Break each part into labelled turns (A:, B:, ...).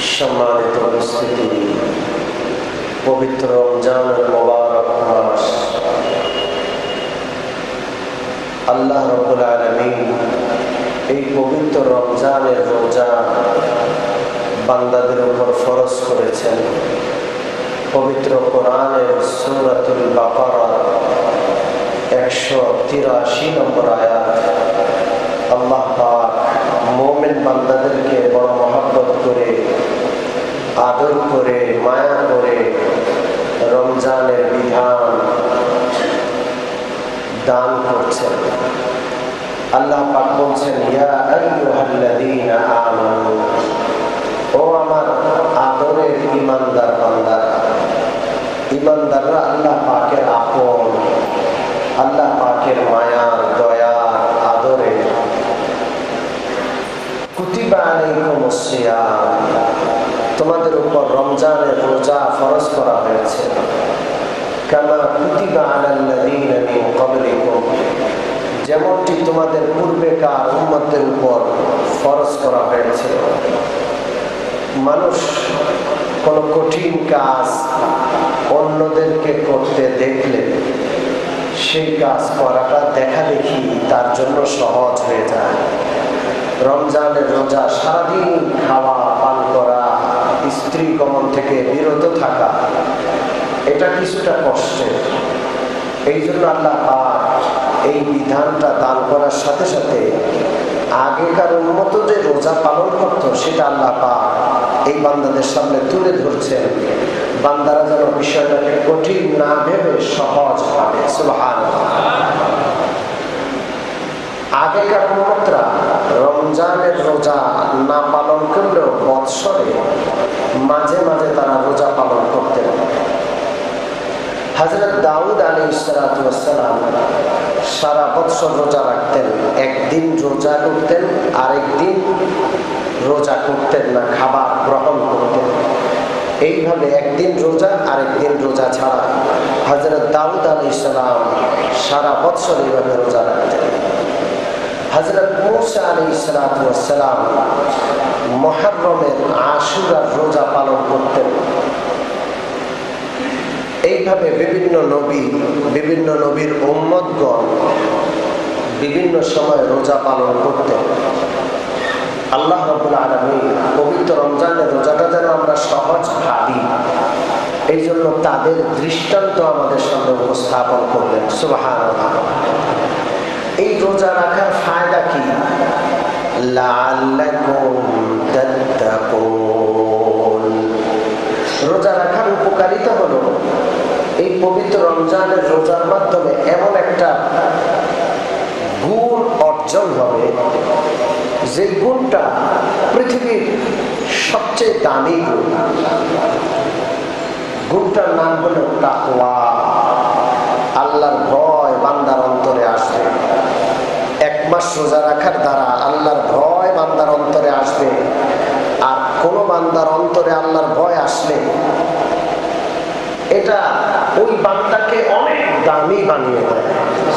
A: সম্মানিত উপস্থিতি, পবিত্র রমজানের মোবারক মাস আল্লাহ রাব্বুল আলামিন এই পবিত্র রমজানের রোজা বান্দাদের উপর ফরজ করেছেন। পবিত্র কোরআনের সূরাতুল বাকারা 183 নম্বর আয়াত আল্লাহ পাক মুমিন বান্দাদেরকে বড় মহব্বত করে, আদর করে, মায়া করে রমজানের বিধান দান করছেন। আল্লাহ পাক বলছেন, ইয়া আইয়ুহাল্লাযীনা আমানু, ও আমার আদরের ঈমানদার বান্দারা। ঈমানদাররা আল্লাহ পাকের আপন, আল্লাহ পাকের মায়া, দয়া, আদরে। কুতিবা আলাইকুমুস সিয়াম, তোমাদের উপর রমজানের রোজা ফরজ করা হয়েছে। কামা কুতিবা আলাল্লাযীনা মিন ক্বাবলিকুম, যেমনটি তোমাদের পূর্বেকার উম্মতের উপর ফরজ করা হয়েছিল। মানুষ কোন কঠিন কাজ অন্যদেরকে করতে দেখলে সেই কাজ করাটা দেখা দেখি তার জন্য সহজ হয়ে যায়। রমজানের রোজা সারাদিন খাওয়া পান করা, স্ত্রী গমন থেকে বিরত থাকা, এটা কিছুটা কষ্টের। এই জন্য আল্লাহ পাক এই বিধানটা দান করার সাথে সাথে আগেকার উম্মত যে রোজা পালন করতো সেটা আল্লাহ পাক এই বান্দাদের সামনে তুলে ধরছেন, বান্দারা যেন বিষয়টাকে কঠিন না ভেবে সহজ ভাবে। সুবহানাল্লাহ। আগেকার উম্মতরা রমজানের রোজা না পালন করলেও বৎসরে মাঝে মাঝে তারা রোজা পালন করতেন। হযরত দাউদ আলাইহিস সালাম সারা বৎসর রোজা রাখতেন, একদিন রোজা করতেন, আরেকদিন রোজা করতেন না, খাবার গ্রহণ করতেন। এইভাবে একদিন রোজা আরেকদিন রোজা ছাড়া হযরত দাউদ আলাইহিস সালাম সারা বৎসর এইভাবে রোজা রাখতেন। হযরত মূসা আলাইহিস সালাম মুহররমের আশুরার রোজা পালন করতেন। এইভাবে বিভিন্ন নবীর উম্মতগণ বিভিন্ন সময় রোজা পালন করতেন। আল্লাহ রাব্বুল আলামিন পবিত্র রমজানের রোজাটা যেন আমরা সহজ ভাবি, এই জন্য তাদের দৃষ্টান্ত আমাদের সামনে উপস্থাপন করলেন। সুবহানাল্লাহ। এই রোজা রাখার ফায়দা কি? লাআল্লাকুম তাত্তাকুন, রোজা রাখার উপকারিতা হলো এই পবিত্র রমজানের রোজার মাধ্যমে এমন একটা গুণ অর্জন হবে যে গুণটা পৃথিবীর সবচেয়ে দামি গুণ। গুণটার নাম হলো তাকওয়া। আল্লাহর ভয় বান্দার অন্তরে আসবে। এক মাস রোজা রাখার দ্বারা আল্লাহর ভয় বান্দার অন্তরে আসবে। আর কোন বান্দার অন্তরে আল্লাহর ভয় আসলে এটা ওই বান্দাকে অনেক দামি বানিয়ে দেয়।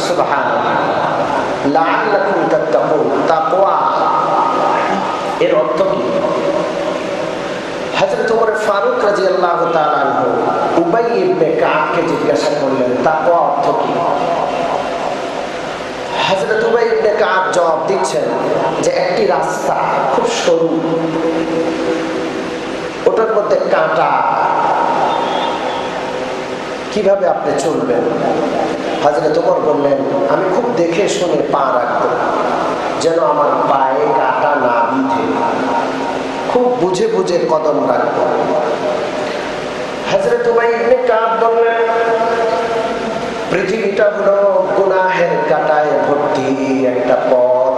A: সুবহানাল্লাহ। লাআল্লাকুম তাত্তাকুন, তাকওয়া এর অর্থ কি? হযরত ওমর ফারুক রাদিয়াল্লাহু তাআলা আনহু উবাই ইবনে কাবকে জিজ্ঞাসা করলেন, তাকওয়া অর্থ কি? হযরত উবাই ইবনে কাব জবাব দিচ্ছেন যে একটি রাস্তা খুব সরু, ওটার মধ্যে কাঁটা, কিভাবে আপনি চলবেন? হযরত ওমর বললেন, আমি খুব দেখে শুনে পা রাখবো যেন আমার পায়ে কাঁটা না বিঁধে, খুব বুঝে বুঝে কদম রাখবো। হযরত উবাই ইবনে কাব বললেন, পৃথিবীটা হলো গুনাহের কাঁটায় ভর্তি একটা পথ।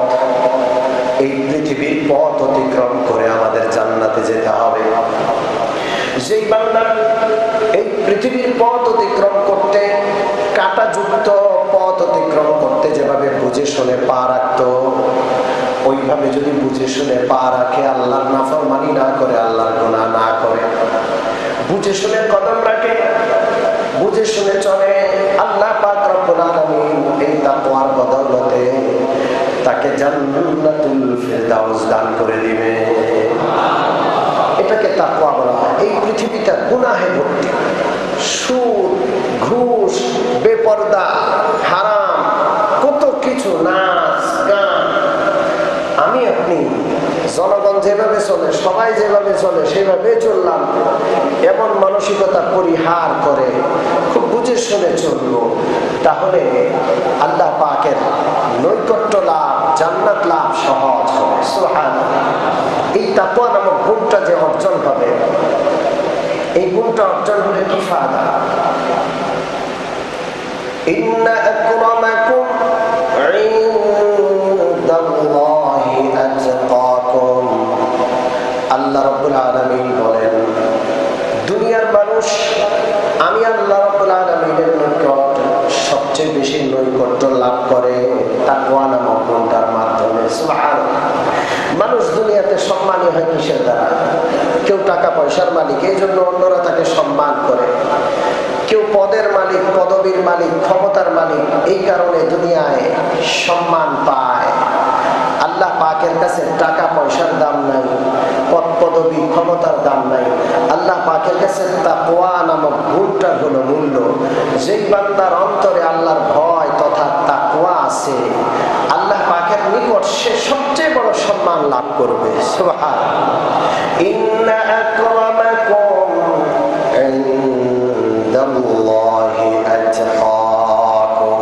A: এই পৃথিবীর পথ অতিক্রম করে আমাদের জান্নাতে যেতে হবে। যেই বান্দা এই পৃথিবীর পথ অতিক্রম করতে, কাঁটাযুক্ত পথ অতিক্রম করতে যেভাবে বুঝে শুনে পা রাখতো, ওইভাবে যদি বুঝে শুনে পা রাখে, আল্লাহর নাফরমানি না করে, আল্লাহর গুনাহ না করে, বুঝে শুনে কদম রাখে, বুঝে শুনে চলে, আল্লাহ পাক রব্বুল আলামিন এই তাকওয়ার বদৌলতে তাকে জান্নাতুল ফিরদাউস দান করে দিবে। এটাকে জনগণ যেভাবে চলে, সবাই যেভাবে চলে সেভাবে চললাম, এমন মানসিকতা পরিহার করে খুব বুঝে শুনে চলবো, তাহলে আল্লাহ পাকের নৈকট্য লাভ, জান্নাত লাভ সহজ হবে। সুবহানাল্লাহ। এই তাকওয়া নামক গুণটা যে অর্জন হবে, এই গুণটা অর্জন হলে কি ফায়দা? ইন্না আকরামাকুম ইনদাল্লাহি আতকাকুম। আল্লাহ রাব্বুল আলামিন বলেন, দুনিয়ার মানুষ আমি আল্লাহ রাব্বুল আলামিনের নিকট সবচেয়ে বেশি নৈকট্য লাভ করে তাকওয়া নামক গুণটার মাধ্যমে। সুবহানাল্লাহ। মানুষ দুনিয়াতে সম্মানী হয় কিসের দ্বারা? কেউ টাকা পয়সার মালিক, এই জন্য অন্যরা তাকে সম্মান করে। কেউ পদের মালিক, পদবীর মালিক, ক্ষমতার মালিক, এই কারণে দুনিয়ায় সম্মান পায়। আল্লাহ পাকের কাছে টাকা পয়সার দাম নাই, পদ পদবী ক্ষমতার দাম নাই। আল্লাহ পাকের কাছে তাকওয়া নামক গুণটা হলো মূল্য। যেই বান্দার অন্তরে আল্লাহর ভয় তথা তাকওয়া আছে, আল্লাহ পাকের নিকট সে সবচেয়ে বড় সম্মান লাভ করবে। সুবহানাল্লাহ। ইন্না আকরামাকুম ইনদাল্লাহি আতকাকুম।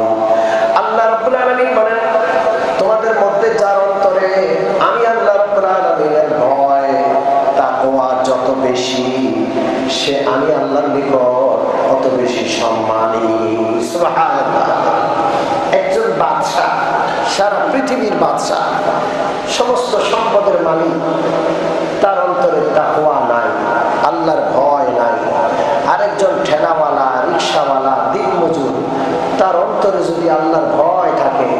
A: আল্লাহ রাব্বুল আলামিন বলেন, তোমাদের মধ্যে যার অন্তরে আমি আল্লাহ রাব্বুল আলামিনের ভয় তাকওয়া যত বেশি, সে আমি আল্লাহর নিকট অত বেশি সম্মানী। সুবহানাল্লাহ। একজন বাদশা, সারা পৃথিবীর বাদশা, সমস্ত সম্পদের মালিক, তার অন্তরে তাকওয়া নাই, আল্লাহর ভয় নাই। আরেকজন ঠেলাওয়ালা, রিকশাওয়ালা, দিনমজুর, তার অন্তরে যদি আল্লাহর ভয় থাকে,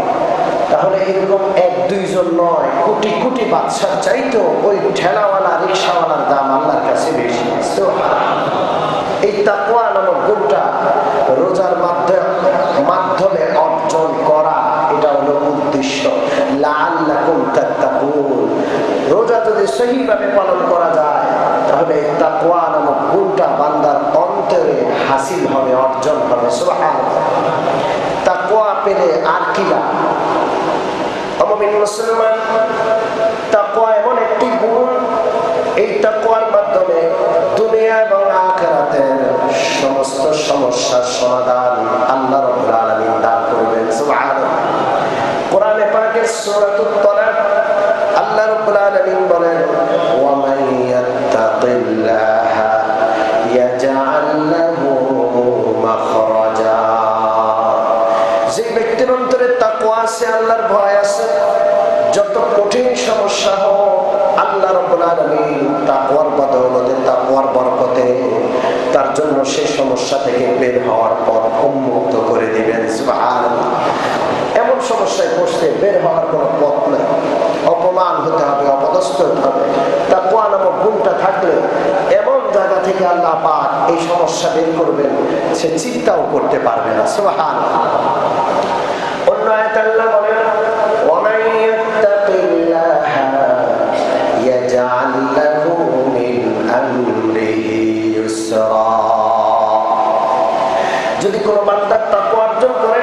A: তাহলে এরকম এক দুইজন নয়, কোটি কোটি বাদশার চাইতো ওই ঠেলাওয়ালা, রিকশাওয়ালার দাম আল্লাহর কাছে বেশি। এই তাকওয়া নামক গুণটা রোজার মাধ্যমে অর্জন করা, এটা হলো উদ্দেশ্য। লাআল্লাকুম তাত্তাকুন। রোজা যদি সহিভাবে পালন করা যায়, তাহলে তাকওয়া নামক গুণটা বান্দার অন্তরে হাসিল হবে, অর্জন হবে। সুবহানাল্লাহ। তাকওয়া পেলে আর কি লাভ? মুমিন মুসলমান, তাকওয়া এমন একটি গুণ, এই তাকওয়ার মাধ্যমে দুনিয়া এবং আখিরাতের সমস্ত সমস্যার সমাধান আল্লাহ রাব্বুল আলামিন দান করবেন। সুবহানাল্লাহ। কোরআনে পাকের সূরাতুত তালাক আল্লাহ রাব্বুল আলামিন বলেন, ওয়া মান ইয়াত্তাকিল্লাহা ইয়াজআল লাহু মাখরাজা। যে ব্যক্তির অন্তরে তাকওয়া আছে, আল্লাহর ভয় আছে, যত কঠিন সমস্যা হোক আল্লাহ রাব্বুল আলামিন তাকওয়ার বদৌলতে, তাকওয়ার বরকতে তার জন্য সেই সমস্যা থেকে বের হওয়ার পথ উন্মুক্ত করে দিবেন। সুবহানাল্লাহ। এমন সমস্যায় পড়তে বের হওয়ার কোনো পথ নেই, অপমান হতে হবে, অপদস্থ হতে হবে। তাকওয়া নামক গুণটা থাকলে এমন জায়গা থেকে আল্লাহ পাক এই সমস্যা বের করবেন, সে চিন্তাও করতে পারবে না। সুবহানাল্লাহ। অন্য আয়াতে আল্লাহ বলেন, ওয়া মান ইয়াত্তাকিল্লাহা ইয়াজআল লাহু মিন আমরিহি ইউসরা। যদি কোনো বান্দা তাকওয়া অর্জন করে,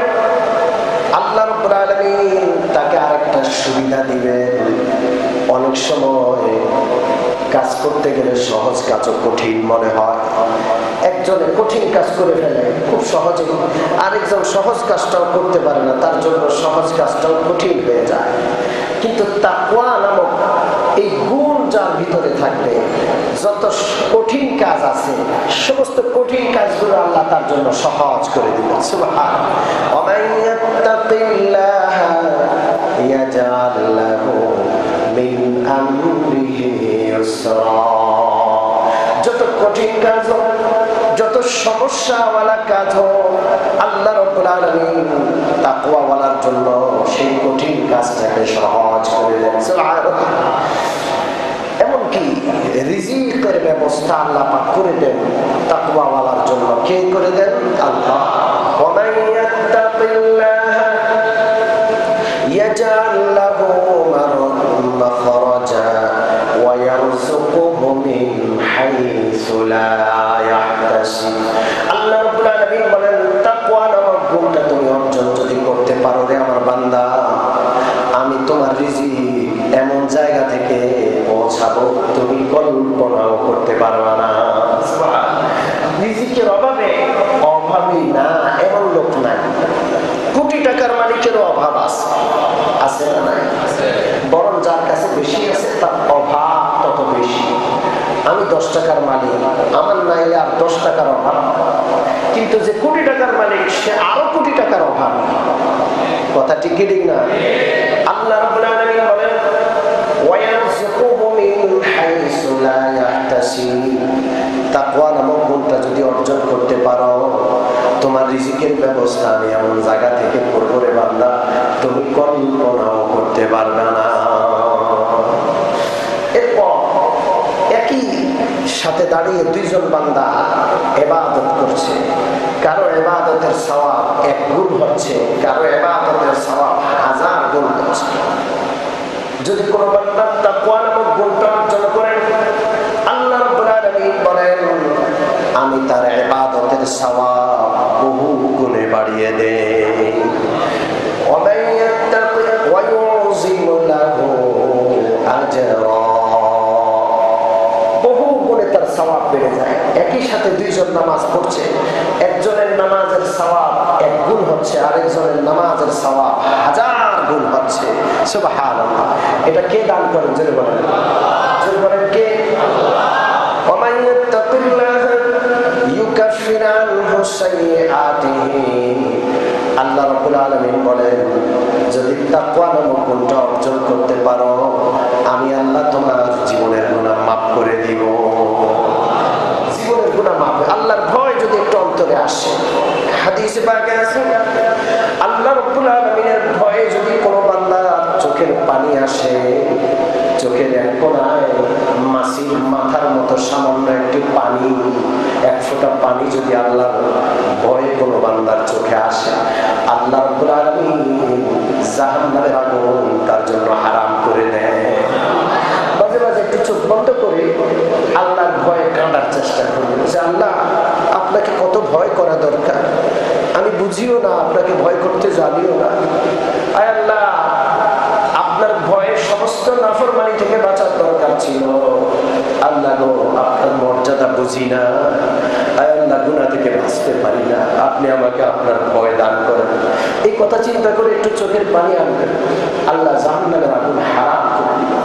A: আল্লাহ রাব্বুল আলামিন তাকে আরেকটা সুবিধা দিবেন। অনেক সময় কাজ করতে গেলে সহজ কাজও কঠিন মনে হয়। একজনে কঠিন কাজ করে ফেলে খুব সহজে, আরেকজন সহজ কাজটাও করতে পারে না, তার জন্য সহজ কাজটাও কঠিন হয়ে যায়। কিন্তু তাকওয়া নামক এই গুণ যার ভিতরে থাকবে, যত কঠিন কাজ আছে সমস্ত কঠিন কাজগুলো আল্লাহ তার জন্য সহজ করে দিবেন। সুবহানাল্লাহ। ওয়া মান ইয়াত্তাকিল্লাহা ইয়াজআল লাহু মিন আমরিহি ইউসরা। যত কঠিন কাজ হোক, যত সমস্যাওয়ালা কাজ হোক, আল্লাহ রাব্বুল আলামিন তাকওয়াওয়ালার জন্য সেই কঠিন কাজটাকে সহজ করে দেন। সুবহানাল্লাহ। এমনকি রিজিকের ব্যবস্থা আল্লাহ পাক করে দেন তাকওয়াওয়ালার জন্য। কে করে দেন? আল্লাহ। ওয়া মান ইয়াত্তাকিল্লাহা ইয়াজআল লাহু মাখরাজা ওয়া ইয়ারযুকুহু মিন হাইসু লা ইয়াহতাসিব। আল্লাহ রাব্বুল আলামিন বলেন, তাকওয়া নামক গুণটা তুমি অর্জন যদি করতে পারো রে আমার বান্দা, আমি তোমার রিজিক এমন জায়গা থেকে 10 টাকার মালিক, আমার নাইলে আর 10 টাকার অভাব। কিন্তু যে কোটি টাকার মালিক সে আরো কোটি টাকার অভাব। কথা ঠিক কি ঠিক না? আল্লাহ রাব্বুল আলামিন বলেন ওয়ায়ারযুকুহু মিন হাইসু লা ইয়াহতাসিব। তাকওয়া নামক গুণটা যদি অর্জন করতে পারো, তোমার রিজিকের ব্যবস্থা আমি এমন জায়গা থেকে করব রে বান্দা, তুমি কল্পনাও করতে পারবে না। এরপর একই সাথে দাঁড়িয়ে দুইজন বান্দা ইবাদত করছে। কারো ইবাদতের সওয়াব 1 গুণ হচ্ছে, কারো ইবাদতের সওয়াব 1000 গুণ হচ্ছে। যদি কোনো বান্দা তাকওয়া নামক গুণটা অর্জন করেন, আল্লাহ রাব্বুল আলামিন বলেন আমি তার ইবাদতের সওয়াব বহু গুণে বাড়িয়ে দেই। ওয়া মান ইয়াত্তাকি ওয়া ইউযিম লাহু আজরা, বহু গুণে তার সওয়াব বেড়ে যায়। একই সাথে দুইজন নামাজ পড়ছে, একজনের নামাজের সওয়াব 1 গুণ হচ্ছে, আরেকজনের নামাজের সওয়াব 1000 গুণ হচ্ছে। সুবহানাল্লাহ। এটা কে দান করেন? জোরে বলেন, জোরে বলেন কে? ওয়া মান ইয়াত্তাকিল্লাহ ইউকাফির আনহু সাইয়্যাতিহি। আল্লাহ রাব্বুল আলামিন বলেন যদি তাকওয়া নামক গুণটা অর্জন করতে পারো, আমি আল্লাহ তোমার জীবনের গুনাহ মাফ করে দিব। জীবনের গুনাহ মাফ। আল্লাহর ভয় যদি একটু অন্তরে আসে, হাদিসে পাকে আছে আল্লাহ রাব্বুল আলামিনের ভয়ে যদি কোনো বান্দার চোখের পানি আসে, চোখের এক কোণায় মাছির মাথার মতো সামান্য একটু পানি, 1 ফোঁটা পানি যদি আল্লাহর ভয়ে কোনো বান্দার চোখে আসে, আল্লাহ রাব্বুল আলামিন জাহান্নামের আগুন তার জন্য হারাম করে দেয়। মাঝে মাঝে একটু চোখ বন্ধ করে আল্লাহর ভয়ে কাঁদার চেষ্টা করুন যে আল্লাহ আপনাকে কত ভয় করা দরকার, আমি বুঝিও না, আপনাকে ভয় করতে জানিও না। আয় আল্লাহ, আপনার ভয়ে সমস্ত নাফরমানি থেকে বাঁচার দরকার ছিল। আল্লাহ গো, আপনার মর্যাদা বুঝি না। আয় আল্লাহ, গুনাহ থেকে বাঁচতে পারি না, আপনি আমাকে আপনার ভয় দান করেন। এই কথা চিন্তা করে একটু চোখের পানি আনবেন, আল্লাহ জাহান্নামের আগুন হারাম করে দিবেন।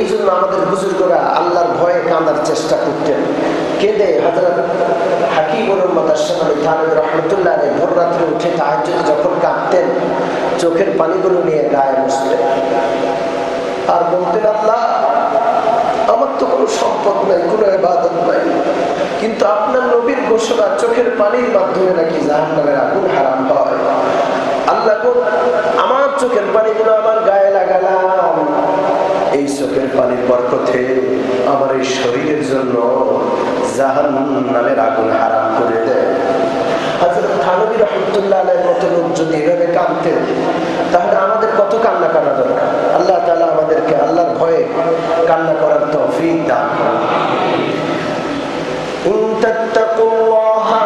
A: এই জন্য আমাদের বুজুর্গরা আল্লাহর ভয়ে কাঁদার চেষ্টা করতেন। কেঁদে হযরত হাকিমুল উম্মাত আশ-শাইখ আলী থানভী রাহমাতুল্লাহ আলাইহি ভোর রাত্রে উঠে তাহাজ্জুদে যখন কাঁদতেন, চোখের পানিগুলো নিয়ে গায়ে মুছতেন আর বলতেন আল্লাহ আমার তো কোনো সম্পদ নাই, কোনো ইবাদত নাই, কিন্তু আপনার নবীর ঘোষণা চোখের পানির মাধ্যমে নাকি জাহান্নামের আগুন হারাম হয়। আল্লাহ গো, আমার চোখের পানিগুলো আমার গায়ে লাগালাম, এই চোখের পানির বরকতে আমার এই শরীরের জন্য জাহান্নামের আগুন হারাম করে দেয়। হযরত থানভী রাহমাতুল্লাহ আলাইহির মতো লোক যদি এভাবে কাঁদতেন, তাহলে আমাদের কত কান্না করা দরকার। আল্লাহ তাআলা আমাদেরকে আল্লাহর ভয়ে কান্না করার তৌফিক দান করুন। ইন তাত্তাকুল্লাহা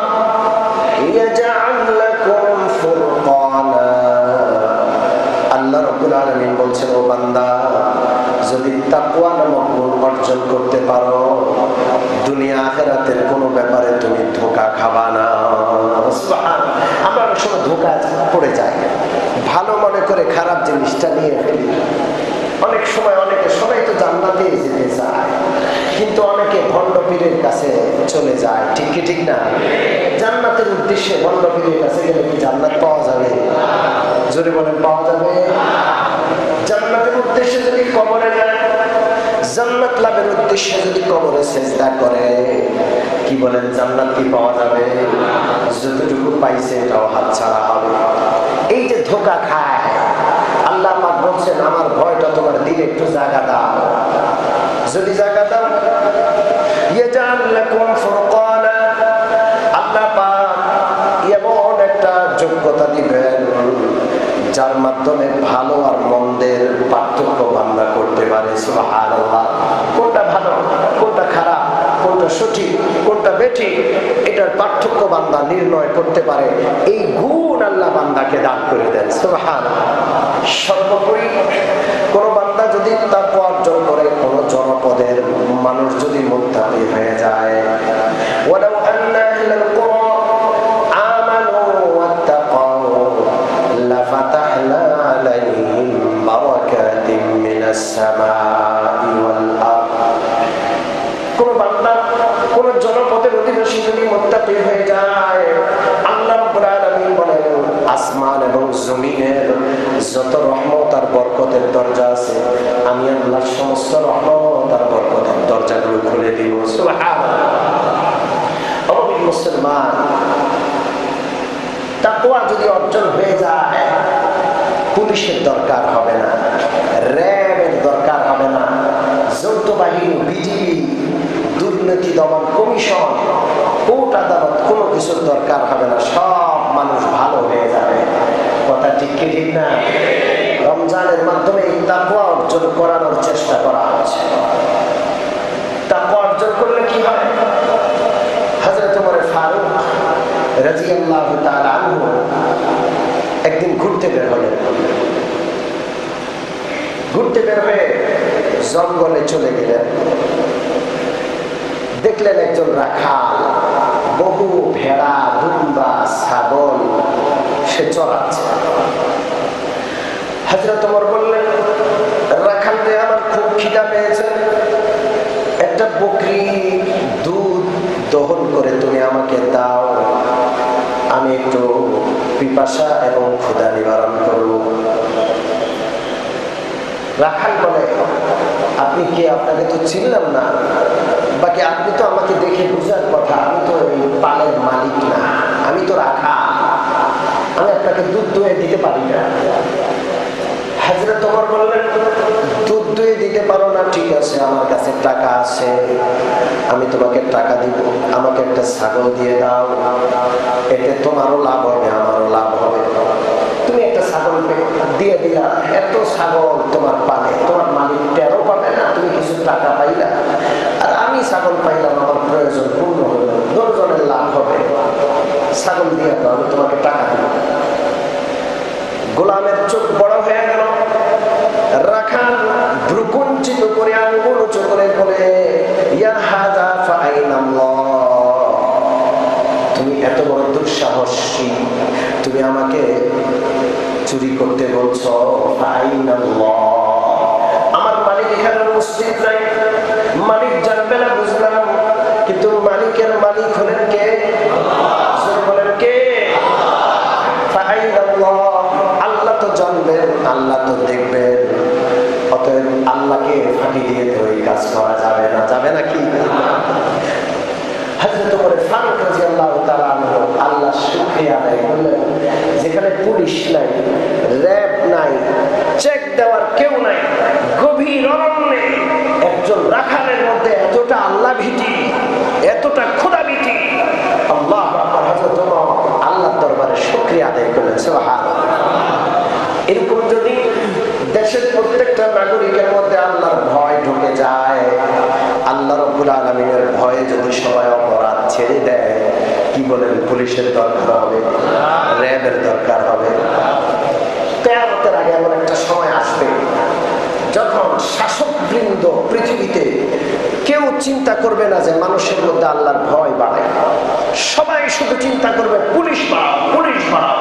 A: ইয়াজআল লাকুম ফুরকানা। আল্লাহ রাব্বুল আলামিন বলছেন, ও বান্দা, যদি তাকওয়া নামক গুণ অর্জন করতে পারো, দুনিয়া আখিরাতের কোনো ব্যাপারে তুমি ধোঁকা খাবা না। সুবহানাল্লাহ। আমরা অনেক সময় ধোঁকা পড়ে যাই, ভালো মনে করে খারাপ জিনিসটা নিয়ে ফেলি। অনেক সময় সবাই তো জান্নাতে যেতে চায়, কিন্তু অনেকে ভণ্ড পীরের কাছে চলে যায়। ঠিক কি ঠিক না? জান্নাতের উদ্দেশ্যে ভণ্ড পীরের কাছে গেলে কি জান্নাত পাওয়া যাবে? জোরে বলেন, পাওয়া যাবে? জান্নাতের উদ্দেশ্যে যদি কবরে যায়, জান্নাত লাভের উদ্দেশ্যে যদি কবরে সিজদা করে, কি বলেন, জান্নাত কি পাওয়া যাবে? যতটুকু পাইছে এটাও হাতছাড়া হবে। এই যে ধোঁকা খায়, আল্লাহ পাক বলছেন আমার ভয়টা তোমার দিলে একটু জায়গা দাও। যদি জায়গা দাও, ইয়াজআল লাকুম ফুরকানা, আল্লাহ পাক এমন একটা যোগ্যতা দিবেন যার মাধ্যমে ভালো আর মন্দের পার্থক্য বান্দা করতে পারে। সুবহানাল্লাহ। কোনটা ভালো, কোনটা খারাপ, কোনটা সঠিক, কোনটা বেঠিক, এটার পার্থক্য বান্দা নির্ণয় করতে পারে। এই গুণ আল্লাহ বান্দাকে দান করে দেন। সুবহানাল্লাহ। সর্বোপরি কোন বান্দা যদি তাকওয়া অর্জন করে, কোন জনপদের মানুষ যদি মুত্তাকি হয়ে যায়, ওয়ালাউ আন্না আহলাল কুরা আমানু ওয়াত্তাকাউ লাফাতাহনা আলাইহিম বারাকাতিম মিনাস সামাই ওয়াল আরদ। যত রহমত আর বরকতের দরজা আছে আমি আল্লাহর সমস্ত রহমত আর বরকতের দরজাগুলো খুলে দিব। সুবহানাল্লাহ। মুসলমান, তাকওয়া যদি অর্জন হয়ে যায়, পুলিশের দরকার হবে না, র্যাবের দরকার হবে না, যৌথ বাহিনী, বিজিবি, দুর্নীতি দমন কমিশন, কোর্ট আদালত, কোনো কিছুর দরকার হবে না। সব মানুষ ভালো হয়ে যাবে। কথা ঠিক কি ঠিক না? রমজানের মাধ্যমে এই তাকওয়া অর্জন করানোর চেষ্টা করা হচ্ছে। তাকওয়া অর্জন করলে কি হয়? হযরত ওমর ফারুক রাদিয়াল্লাহু তাআলা আনহু একদিন ঘুরতে বের হলেন। ঘুরতে বের হয়ে জঙ্গলে চলে গেলেন। দেখলেন একজন রাখাল বহু ভেড়া, দুম্বা, ছাগল সে চড়াচ্ছে। হযরত ওমর বললেন, রাখাল রে, আমার খুব খিদা পেয়েছে, একটা বকরি দুধ দহন করে তুমি আমাকে দাও, আমি একটু পিপাসা এবং ক্ষুধা নিবারণ করব। রাখাল বলে, আপনি কে? আপনাকে তো চিনলাম না, বাকি আপনি তো আমাকে দেখে বুঝার কথা, আমি তো এই পালের মালিক না, আমি তো রাখাল, আমি আপনাকে দুধ দয়ে দিতে পারি না। হযরত ওমর বললেন, দুধ দয়ে দিতে পারো না, ঠিক আছে, আমার কাছে টাকা আছে, আমি তোমাকে টাকা দিব, আমাকে একটা ছাগল দিয়ে দাও, এতে তোমারও লাভ হবে আমারও লাভ হবে। তুমি একটা ছাগল দিয়ে দিলা, এত ছাগল তোমার পালে, তোমার মালিক টেরও পাবে না, তুমি কিছু টাকা পাইলা, আর আমি ছাগল পাইলাম, আমার প্রয়োজন পূর্ণ হলো, 10 জনের লাভ হবে, ছাগল দিয়ে দাও, আমি তোমাকে টাকা দিব। গোলামের চোখ বড় হয়ে গেল। রাখাল ভ্রুকুঞ্চিত করে আঙ্গুল উঁচু করে বলে, ইয়া হাযা ফাআইনাল্লাহ, তুমি এত বড় দুঃসাহসী, তুমি আমাকে চুরি করতে বলছো? ফাআইনাল্লাহ, আমার মালিক এখানে উপস্থিত নাই, মালিক জানবে না বুঝলাম, কিন্তু মালিকের মালিক হলেন কে? আল্লাহ। বলেন কে? ফাআইনাল্লাহ, আল্লাহ তো জানবেন, আল্লাহ তো দেখবেন, অতএব আল্লাহকে ফাঁকি দিয়ে তো এই কাজ করা যাবে না। যাবে নাকি? হযরত ওমর ফারুক রাদিয়াল্লাহু তাআলা আনহু আল্লাহ শুকরিয়া আদায় করলেন, যেখানে পুলিশ নাই, র্যাব নাই, চেক দেওয়ার কেউ নাই, গভীর অরণ্যে একজন রাখালের মধ্যে এতটা আল্লাহ ভীতি, এতটা খোদা ভীতি। আল্লাহু আকবার। হযরত ওমর আল্লাহর দরবারে শুকরিয়া আদায় করলেন। সুবহানাল্লাহ। এরকম যদি দেশের প্রত্যেকটা নাগরিকের মধ্যে আল্লাহর ভয় ঢুকে যায়, আল্লাহ রাব্বুল আলামিনের ভয়ে যদি সবাই অপরাধ ছেড়ে দেয়, কি বলেন, পুলিশের দরকার হবে, র্যাবের দরকার হবে। কিয়ামতের আগে এমন একটা সময় আসবে যখন শাসকবৃন্দ পৃথিবীতে কেউ চিন্তা করবে না যে মানুষের মধ্যে আল্লাহর ভয় বাড়ে, সবাই শুধু চিন্তা করবে পুলিশ বাড়াও, পুলিশ বাড়াও।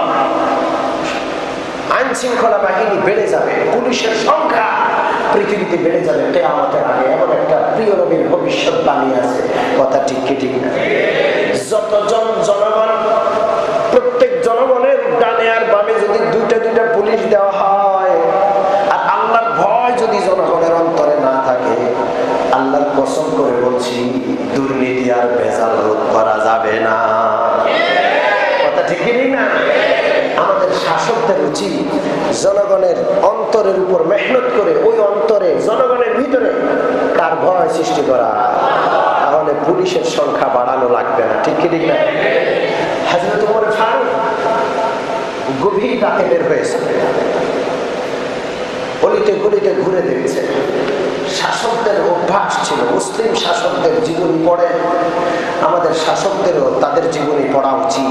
A: আইন শৃঙ্খলা বাহিনী বেড়ে যাবে, পুলিশের সংখ্যা পৃথিবীতে বেড়ে যাবে কিয়ামতের আগে। এমন একটা প্রিয় নবীর ভবিষ্যৎবাণী আছে। কথা ঠিক কি ঠিক না? যতজন জনগণ, প্রত্যেক জনগণের ডানে আর বামে যদি দুইটা দুইটা পুলিশ দেওয়া হয়, আর আল্লাহর ভয় যদি জনগণের অন্তরে না থাকে, আল্লাহর কসম করে বলছি, দুর্নীতি আর ভেজাল রোধ করা যাবে না। কথা ঠিক কি ঠিক না? আমাদের শাসকদের উচিত জনগণের অন্তরের উপর মেহনত করে ওই অন্তরে, জনগণের ভিতরে তার ভয় সৃষ্টি করা, তাহলে পুলিশের সংখ্যা বাড়ানো লাগবে না। ঠিক কি ঠিক না? হযরত ওমর ফারুক গভীর রাতে বের হয়েছে, অলিতে গলিতে ঘুরে দেখছে। শাসকদের অভ্যাস ছিল, মুসলিম শাসকদের জীবনী পড়ে, আমাদের শাসকদেরও তাদের জীবনী পড়া উচিত।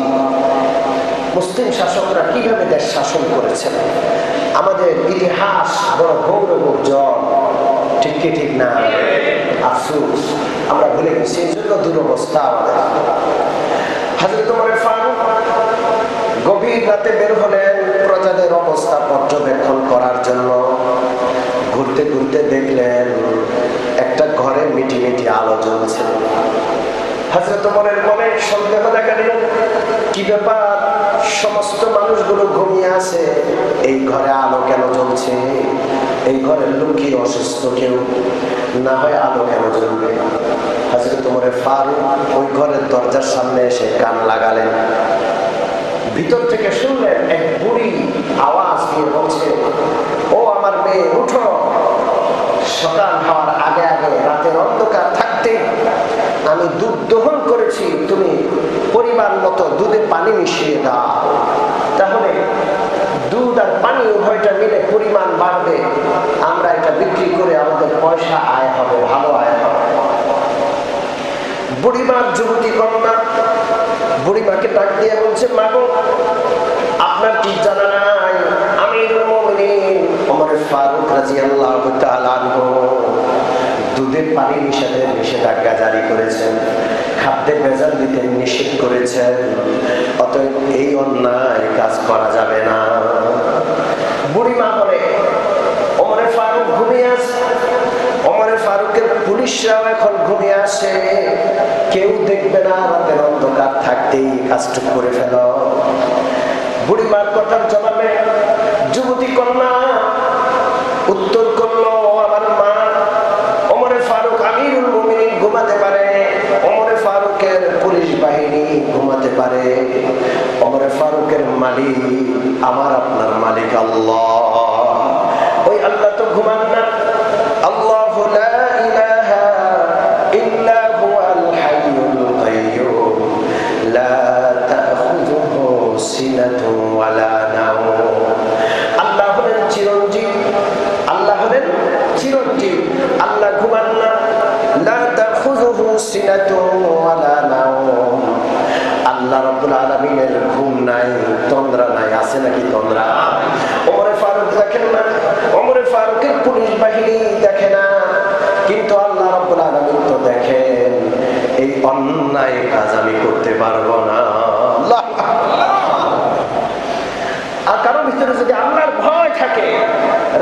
A: মুসলিম শাসকরা কিভাবে দেশ শাসন করেছেন, আমাদের ইতিহাস বড় গৌরবোজ্জ্বল। ঠিক কি ঠিক না? আফসোস আমরা ভুলে গেছি, এই জন্য দুরবস্থা আমাদের। হযরত ওমর ফারুক গভীর রাতে বের হলেন প্রজাদের অবস্থা পর্যবেক্ষণ করার জন্য। ঘুরতে ঘুরতে দেখলেন একটা ঘরে মিটি মিটি আলো জ্বলছে। হযরত ওমরের মনে সন্দেহ দেখা দিল, কি ব্যাপার, সমস্ত মানুষগুলো ঘুমিয়ে আছে, এই ঘরে আলো কেন জ্বলছে? এই ঘরের লোক কি অসুস্থ কেউ? না হয় আলো কেন জ্বলবে? হযরত ওমর ফারুক ওই ঘরের দরজার সামনে এসে কান লাগালেন। ভিতর থেকে শুনলেন এক বুড়ি আওয়াজ দিয়ে বলছে, ও আমার মেয়ে উঠো, সকাল হওয়ার আগে আগে রাতের অন্ধকার থাকতে আমি দুধ দহন করেছি, তুমি পরিমাণ মতো দুধে পানি মিশিয়ে দাও, তাহলে দুধ আর পানি উভয়টা মিলে পরিমাণ বাড়বে, আমরা এটা বিক্রি করে আমাদের পয়সা আয় হবে, ভালো আয় হবে। বুড়িমার যুবতী কন্যা বুড়িমাকে ডাক দিয়ে বলছে, মা গো, আপনার কি জানা নাই আমিরুল মুমিনিন ওমর ফারুক রাদিয়াল্লাহু তাআলা আনহু দুধে পানি মিশাতে নিষেধাজ্ঞা জারি করেছেন, খাদ্যে ভেজাল দিতে নিষেধ করেছেন, অতএব এই অন্যায় কাজ করা যাবে না। বুড়িমা বলে, ওমর ফারুক ঘুমিয়ে আছে, ওমর ফারুকের পুলিশরাও এখন ঘুমিয়ে আসে, কেউ দেখবে না, রাতের অন্ধকার থাকতেই কাজটুক করে ফেল। বুড়িমার কথার জবাবে যুবতী কন্যা উত্তর করলো, আমার মা, ওমর ফারুক আমিরুল মুমিনিন ঘুমাতে পারে, ওমর ফারুকের পুলিশ বাহিনী ঘুমাতে পারে, ওমর ফারুকের মালিক আমার আপনার মালিক আল্লাহ। ওই আল্লাহ তো ঘুমান না। আল্লাহু লা ইলাহা ইল্লা হুয়াল হাইয়ুল কাইয়্যুম লা তাখুযুহু সিনাতুন ওয়ালা নাওম। আল্লাহ হলেন চিরঞ্জীব, আল্লাহ হলেন চিরঞ্জীব, আল্লাহ ঘুমান না। লা তাখুযুহু সিনাতুন ওয়ালা নাওম। আল্লাহ রাব্বুল আলামিনের ঘুম নাই, তন্দ্রা নাই, আছে নাকি তন্দ্রা? ওমর ফারুক দেখেন না, ওমর ফারুকের পুলিশ বাহিনী দেখে না, কিন্তু আল্লাহ রাব্বুল আলামিন তো দেখেন। এই অন্যায় কাজ আমি করতে পারবো না। আর কারোর ভিতরে যদি আল্লাহর ভয় থাকে,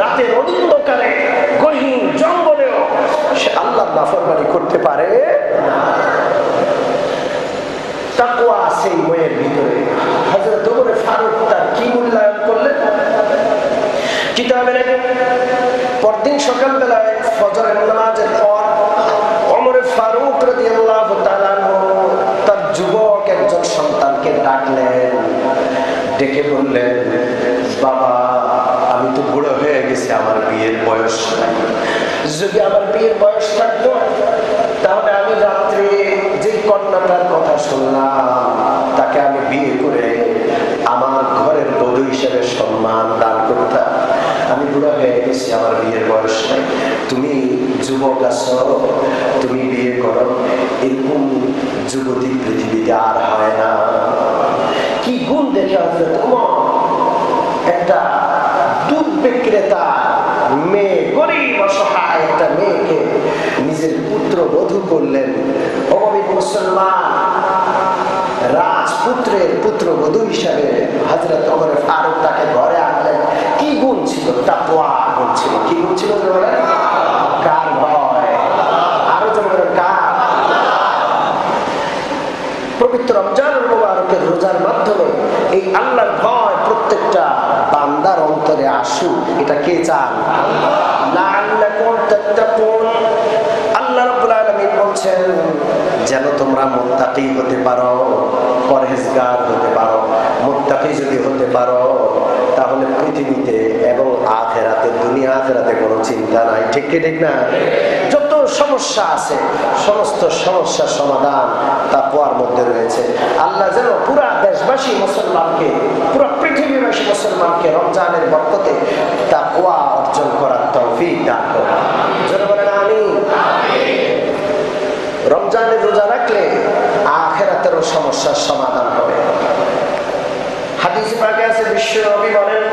A: রাতের অন্ধকারে গহীন জঙ্গলেও সে আল্লাহর নাফরমানি করতে পারে না। তাকওয়া আছে বইয়ের ভিতরে। হযরত ওমর ফারুক তার কি মূল্যায়ন করলেন? কিতাবে লেখে, পরদিন সকালবেলায় ফজরের নামাজের পর ওমর ফারুক রাদিয়াল্লাহু তাআলা আনহু তার যুবক একজন সন্তানকে ডাকলেন, ডেকে বললেন, বাবা, আমি তো বুড়ো হয়ে গেছি, আমার বিয়ের বয়স নাই। যদি আমার বিয়ের বয়স থাকতো তাহলে আমি রাত্রে যে কন্যাটার কথা শুনলাম তাকে আমি বিয়ে করে আমার ঘরের বধূ হিসেবে সম্মান দান করতাম। আমি বুড়া হয়ে গেছি, আমার বিয়ের বয়স নাই, তুমি যুবক আছো, তুমি বিয়ে করো। এরকম যুবতী পৃথিবীতে আর হয় না। কি গুণ দেখে আসলে তোমার একটা দুধ বিক্রেতা মেয়ে, গরিব অসহায় একটা মেয়েকে নিজের পুত্র বধূ করলেন। অমনি মুসলমান রাজপুত্রের পুত্র বধূ হিসাবে হযরত ওমর ফারুক তাকে ঘরে আনলেন। কি গুণ ছিল? তাকওয়া গুণ ছিল। কি গুণ ছিল? কার ভয়? আরো জোরে কার? পবিত্র রমজানুল মুবারকের রোজার মাধ্যমে এই আল্লাহর ভয় প্রত্যেকটা বান্দার অন্তরে আসুক, এটা কে চান? লাআল্লাকুম তাত্তাকুন। আল্লাহ রাব্বুল আলামিন বলছেন, যেন তোমরা মুত্তাকি হতে পারো, পরহেজগার হতে পারো। মুত্তাকি যদি হতে পারো তাহলে পৃথিবীতে এবং আখিরাতে, দুনিয়া আখিরাতে কোনো চিন্তা নাই। ঠিক কি ঠিক না? যত সমস্যা আছে সমস্ত সমস্যার সমাধান তাকওয়ার মধ্যে রয়েছে। আল্লাহ যেন পুরা দেশবাসী মুসলমানকে, পুরা পৃথিবীবাসী মুসলমানকে রমজানের বরকতে তাকওয়া অর্জন করার তৌফিক দান করেন। যারা বলেন আমিন। রমজানের রোজা রাখলে আখিরাতের সমস্যার সমাধান হবে। হাদিসে পাকে আছে, বিশ্ব নবী বলেন,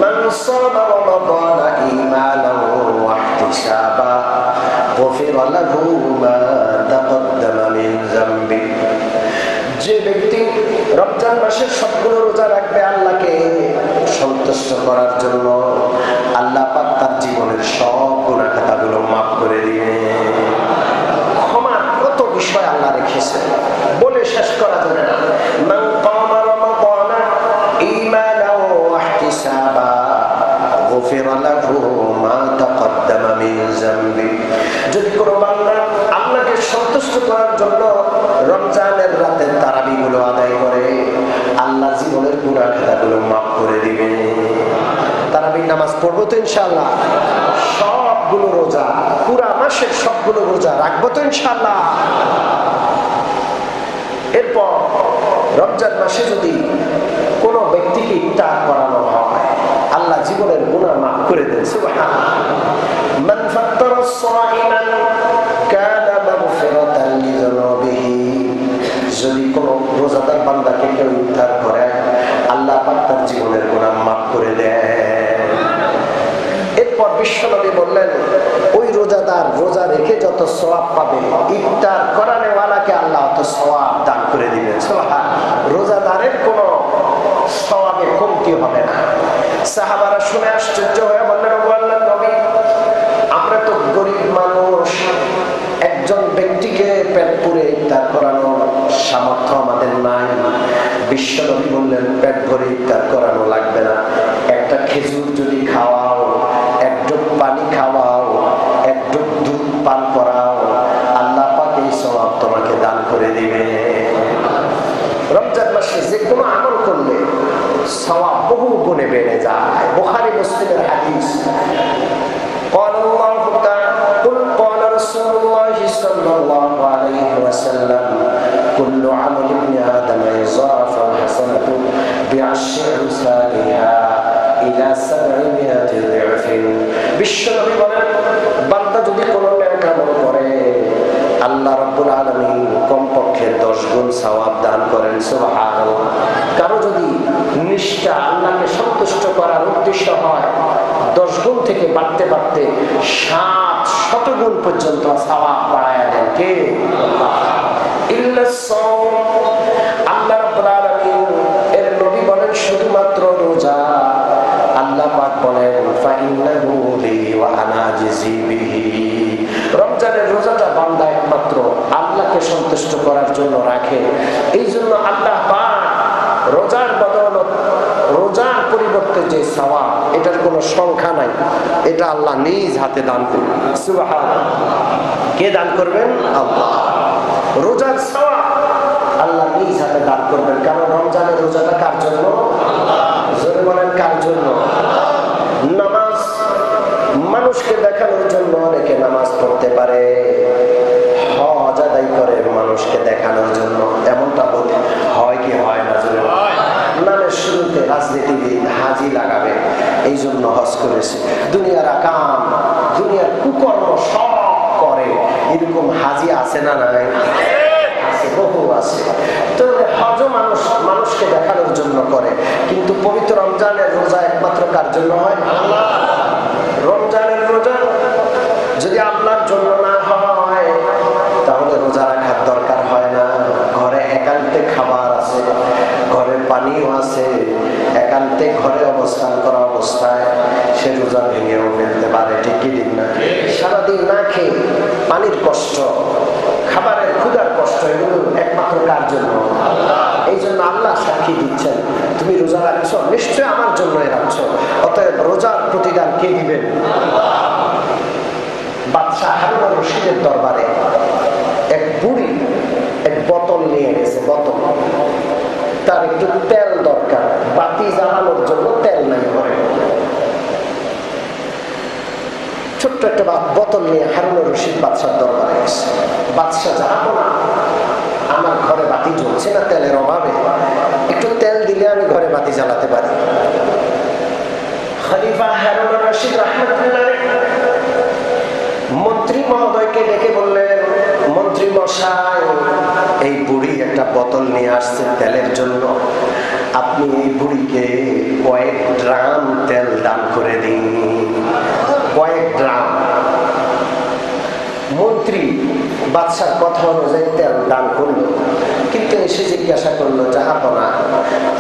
A: মান সামা রমাদানা ঈমানান ওয়া ইহতিসাবা গফিরা লাহু মা তাকদ্দামা মিন যামবি। যে ব্যক্তি রমজান মাসের সবগুলো রোজা রাখবে আল্লাহকে সন্তুষ্ট করার জন্য, আল্লাহ পাক তার জীবনের সব গুনাহ খাতাগুলো মাফ করে দিবে। ক্ষমার কত বিষয় আল্লাহ রেখেছে, বলে শেষ করা যাবে না। মান কামা রমাদানা পড়বো তো ইনশাআল্লাহ? সবগুলো রোজা, পুরা মাসের সবগুলো রোজা রাখবো তো ইনশাআল্লাহ? এরপর রমজান মাসে যদি কোনো ব্যক্তিকে ইফতার করানো হয়, আল্লাহ জীবনের গুনাহ মাফ করে দেন। সুবহানাল্লাহ। মান ফাত্তারা সাইমান কানা মাগফিরাতান লিযুনুবিহি। যদি কোনো রোজাদার বান্দাকে কেউ ইফতার করে, আল্লাহ পাক তার জীবনের গুনাহ মাফ করে দেন। এরপর বিশ্বনবী বললেন, ওই রোজাদার রোজা রেখে যত সওয়াব পাবে, ইফতার করানোওয়ালাকে আল্লাহ অত সওয়াব দান করে দিবেন। সুবহানাল্লাহ। রোজাদারের কোনো সওয়াবে কমতি হবে না। সাহাবারা শুনে আশ্চর্য হয়ে বললেন, ও আল্লাহর নবী, আমরা তো গরিব মানুষ, একজন ব্যক্তিকে পেট পুরে ইফতার করানোর সামর্থ্য আমাদের নাই। বিশ্বনবী বললেন, পেট ভরে ইফতার করানো লাগবে না, একটা খেজুর যদি খাওয়াও, এক ঢোক পানি খাওয়াও, এক ঢোক দুধ পান করাও, আল্লাহ পাক এই সওয়াব তোমাকে দান করে দিবে। রমজান মাসে যে কোনো আমল করলে সওয়াব বহু গুণে বেড়ে যায়। বুখারী মুসলিমের হাদিস। قال الله تعالى قل قال رسول الله صلى الله عليه وسلم كل عمل ابن آدم يضاعف الحسنة بعشر أمثالها إلى 700 ضعف। বিশ্বনবী বলেন, বান্দা যদি কোনো নেক আমল করে, আল্লাহ রাব্বুল আলামিন কমপক্ষে 10 গুণ সওয়াব দান করেন। সুবহানাল্লাহ। কারো যদি নিষ্ঠা আল্লাহকে সন্তুষ্ট করার উদ্দেশ্য হয়, 10 গুণ থেকে বাড়তে বাড়তে 700 গুণ পর্যন্ত সওয়াব বাড়ায়া দেন। কে? ইল্লা সাওম। আল্লাহ রাব্বুল আলামিন এর নবী বলেন, শুধুমাত্র রোজা। আল্লাহ পাক বলেন, ফাইন্নাহু লি ওয়া আনা আজজি বিহি। রমজানের রোজাটা বান্দা একমাত্র আল্লাহকে সন্তুষ্ট করার জন্য রাখে। এই জন্য আল্লাহ পাক রোজার বদৌলত, রোজার পরিবর্তে যে সওয়াব, এটার কোনো সংখ্যা নাই, এটা আল্লাহ নিজ হাতে দান করবেন। সুবহানাল্লাহ। কে দান করবেন? আল্লাহ। রোজার সওয়াব আল্লাহ নিজ হাতে দান করবেন। কারণ রমজানের রোজাটা কার জন্য? জোরে বলেন, কার জন্য? নামাজ মানুষকে দেখানোর জন্য অনেকে নামাজ পড়তে পারে, হজ আদায় করে মানুষকে দেখানোর জন্য। এমনটা বলতে হয় কি হয় না? নামের শুরুতে রাজনীতিবিদ হাজি লাগাবে, এই জন্য হজ করেছে। দুনিয়ার আকাম, দুনিয়ার কুকর্ম সব করে, এরকম হাজি আছে না নাই? আছে, বহু আছে। তো হজ মানুষ মানুষকে দেখানোর জন্য করে, কিন্তু পবিত্র রমজানের রোজা একমাত্র কার জন্য হয়? আল্লাহ। রমজানের রোজা যদি আল্লাহর জন্য না হয়, তাহলে রোজা রাখার দরকার হয় না। ঘরে একান্তে খাবার আছে, ঘরে পানিও আছে, একান্তে ঘরে অবস্থান করা অবস্থায় সে রোজা ভেঙেও ফেলতে পারে। ঠিক কি ঠিক না? সারাদিন না খেয়ে পানির কষ্ট, খাবারের ক্ষুধার কষ্ট, এগুলো একমাত্র কার জন্য? এই জন্য আল্লাহ সাক্ষী দিচ্ছেন, তুমি রোজা রাখছো, নিশ্চয় আমার জন্যই রাখছো, অতএব রোজার প্রতিদান কে দিবেন? বাদশাহ হারুন আর রশিদের দরবারে এক বুড়ি এক বোতল নিয়ে গেছে। বোতল, তার একটু তেল দরকার, বাতি জ্বালানোর জন্য তেল নাই ঘরে। ছোট্ট একটা বোতল নিয়ে হারুন আর রশিদ বাদশার দরবারে গেছে। বাদশাহ, জানাবো না আমার ঘরে বাতি জ্বলছে না তেলের অভাবে, একটু তেল দিলে আমি ঘরে বাতি জ্বালাতে পারি। খলিফা হারুন আর রশিদ রাহমাতুল্লাহ মন্ত্রী মহোদয়কে ডেকে বললেন, মন্ত্রী মশাই, এই বুড়ি একটা বোতল নিয়ে আসছে তেলের জন্য, আপনি এই বুড়িকে কয়েক ড্রাম তেল দান করে দিন। কয়েক ড্রাম। মন্ত্রী বাদশার কথা অনুযায়ী তেল দান করলো, কিন্তু এসে জিজ্ঞাসা করলো, জাহাপনা,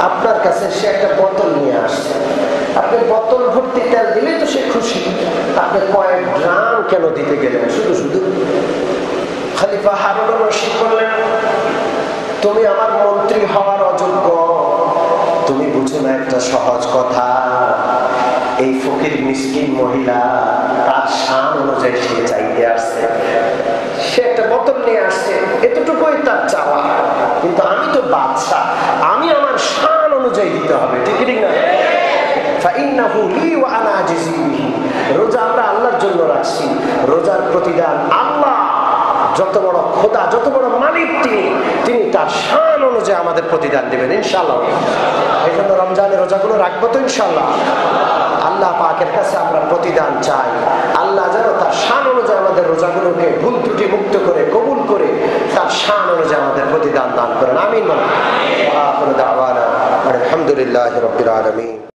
A: আপনার কাছে সে একটা বোতল নিয়ে আসছে, আপনি বোতল ভর্তি তেল দিলে তো সে খুশি, আপনি কয়েক ড্রাম কেন দিতে গেলেন শুধু শুধু? খলিফা হারুন আর রশিদ বললেন, তুমি আমার মন্ত্রী হওয়ার অযোগ্য, তুমি বুঝো না একটা সহজ কথা। এই ফকির মিসকিন মহিলা তার শান অনুযায়ী সে চাইতে আসছে, সে একটা বোতল নিয়ে আসছে, এতটুকুই তার চাওয়া, কিন্তু আমি তো বাদশাহ, আমি আমার শান অনুযায়ী দিতে হবে। ঠিক ঠিক না? ফাইন্নাহু লি ওয়া আনা আজিজি বিহি। রোজা আমরা আল্লাহর জন্য রাখছি, রোজার প্রতিদান আল্লাহ, যত বড় খোদা, যত বড় মালিক তিনি তার শান অনুযায়ী আমাদের প্রতিদান দিবেন ইনশাআল্লাহ। এই জন্য রমজানের রোজাগুলো রাখবো তো ইনশাআল্লাহ। আল্লাহ পাকের কাছে আমরা প্রতিদান চাই, আল্লাহ যেন তার শান অনুযায়ী আমাদের রোজাগুলোকে ভুল ত্রুটি মুক্ত করে কবুল করে তার শান অনুযায়ী আমাদের প্রতিদান দান করেন। আমিন। আলহামদুলিল্লাহি রাব্বিল আলামিন।